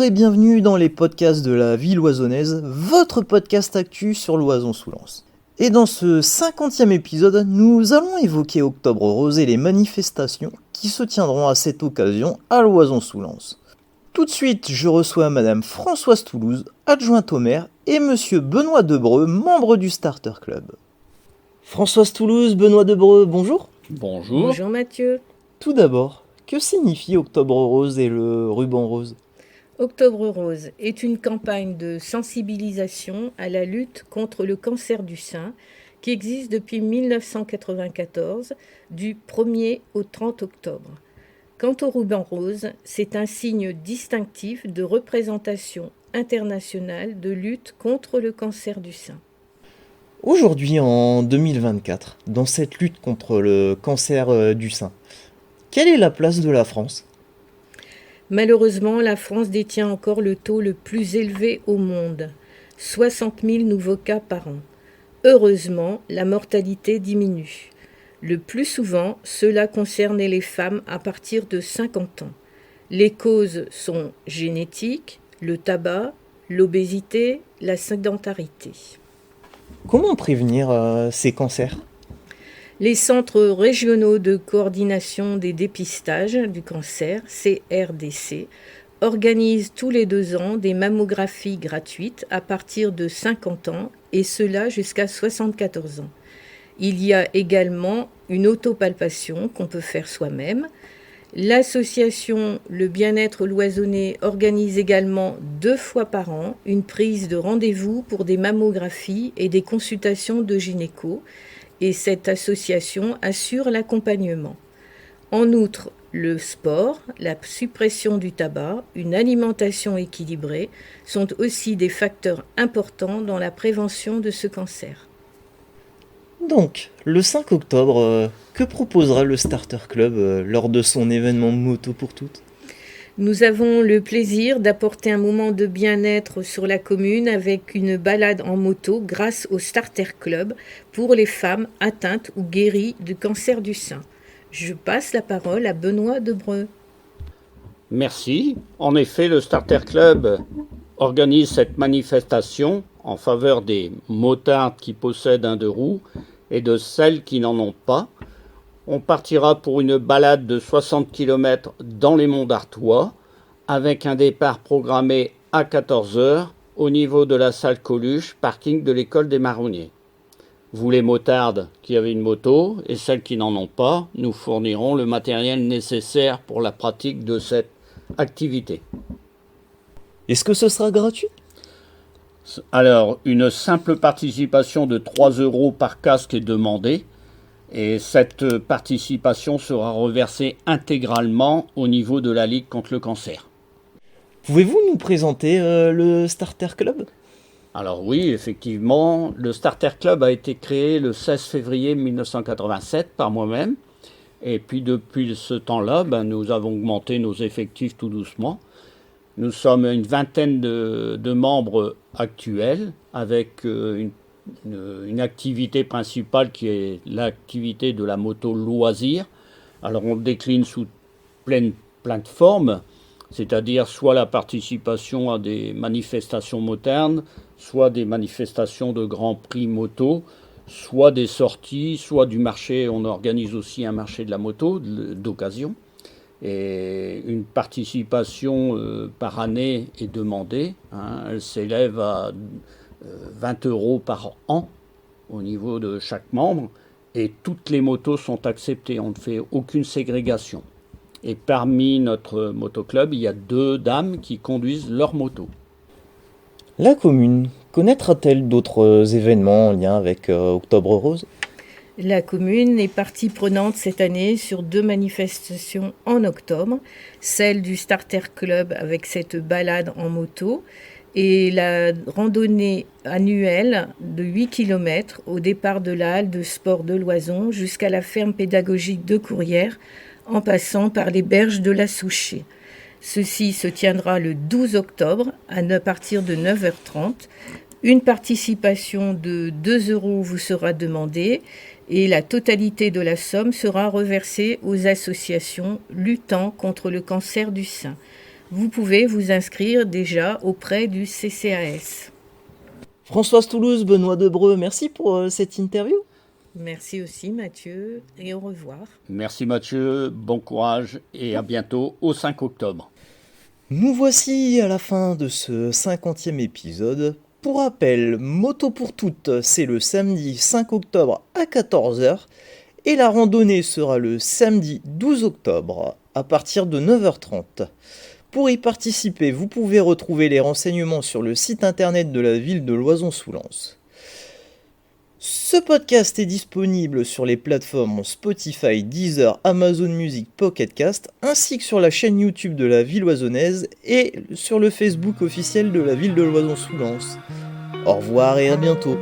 et bienvenue dans les podcasts de la vie loisonnaise, votre podcast actu sur Loison-sous-Lens. Et dans ce 50e épisode, nous allons évoquer Octobre Rose et les manifestations qui se tiendront à cette occasion à Loison-sous-Lens. Tout de suite, je reçois Madame Françoise Toulouse, adjointe au maire, et Monsieur Benoît Debreu, membre du Starter Club. Françoise Toulouse, Benoît Debreu, bonjour. Bonjour. Bonjour Mathieu. Tout d'abord, que signifie Octobre Rose et le ruban rose ? Octobre Rose est une campagne de sensibilisation à la lutte contre le cancer du sein qui existe depuis 1994, du 1er au 30 octobre. Quant au ruban rose, c'est un signe distinctif de représentation internationale de lutte contre le cancer du sein. Aujourd'hui, en 2024, dans cette lutte contre le cancer du sein, quelle est la place de la France ? Malheureusement, la France détient encore le taux le plus élevé au monde, 60 000 nouveaux cas par an. Heureusement, la mortalité diminue. Le plus souvent, cela concerne les femmes à partir de 50 ans. Les causes sont génétiques, le tabac, l'obésité, la sédentarité. Comment prévenir ces cancers ? Les centres régionaux de coordination des dépistages du cancer, CRDC, organisent tous les 2 ans des mammographies gratuites à partir de 50 ans et cela jusqu'à 74 ans. Il y a également une autopalpation qu'on peut faire soi-même. L'association Le Bien-être Loisonné organise également 2 fois par an une prise de rendez-vous pour des mammographies et des consultations de gynéco. Et cette association assure l'accompagnement. En outre, le sport, la suppression du tabac, une alimentation équilibrée sont aussi des facteurs importants dans la prévention de ce cancer. Donc, le 5 octobre, que proposera le Starter Club lors de son événement Moto pour toutes ? Nous avons le plaisir d'apporter un moment de bien-être sur la commune avec une balade en moto grâce au Starter Club pour les femmes atteintes ou guéries du cancer du sein. Je passe la parole à Benoît Debreu. Merci. En effet, le Starter Club organise cette manifestation en faveur des motards qui possèdent un 2 roues et de celles qui n'en ont pas. On partira pour une balade de 60 km dans les monts d'Artois avec un départ programmé à 14 h au niveau de la salle Coluche, parking de l'école des Marronniers. Vous les motardes qui avez une moto et celles qui n'en ont pas, nous fournirons le matériel nécessaire pour la pratique de cette activité. Est-ce que ce sera gratuit ? Alors, une simple participation de 3 € par casque est demandée. Et cette participation sera reversée intégralement au niveau de la Ligue contre le cancer. Pouvez-vous nous présenter le Starter Club ? Alors oui, effectivement, le Starter Club a été créé le 16 février 1987 par moi-même. Et puis depuis ce temps-là, nous avons augmenté nos effectifs tout doucement. Nous sommes une vingtaine de membres actuels avec une activité principale qui est l'activité de la moto loisir. Alors on décline sous plein de formes, c'est-à-dire soit la participation à des manifestations motardes, soit des manifestations de Grand Prix moto, soit des sorties, soit du marché. On organise aussi un marché de la moto d'occasion. Et une participation par année est demandée. Elle s'élève à 20 € par an au niveau de chaque membre et toutes les motos sont acceptées, on ne fait aucune ségrégation. Et parmi notre motoclub, il y a 2 dames qui conduisent leur moto. La commune connaîtra-t-elle d'autres événements en lien avec Octobre Rose ? La commune est partie prenante cette année sur 2 manifestations en octobre, celle du Starter Club avec cette balade en moto et la randonnée annuelle de 8 km au départ de la halle de sport de Loison jusqu'à la ferme pédagogique de Courrières en passant par les berges de la Souchet. Ceci se tiendra le 12 octobre à partir de 9h30. Une participation de 2 € vous sera demandée et la totalité de la somme sera reversée aux associations luttant contre le cancer du sein. Vous pouvez vous inscrire déjà auprès du CCAS. Françoise Toulouse, Benoît Debreu, merci pour cette interview. Merci aussi Mathieu et au revoir. Merci Mathieu, bon courage et à bientôt au 5 octobre. Nous voici à la fin de ce 50e épisode. Pour rappel, Moto pour toutes, c'est le samedi 5 octobre à 14h et la randonnée sera le samedi 12 octobre à partir de 9h30. Pour y participer, vous pouvez retrouver les renseignements sur le site internet de la ville de Loison-sous-Lens. Ce podcast est disponible sur les plateformes Spotify, Deezer, Amazon Music, Pocket Cast, ainsi que sur la chaîne YouTube de la ville loisonnaise et sur le Facebook officiel de la ville de Loison-sous-Lens. Au revoir et à bientôt.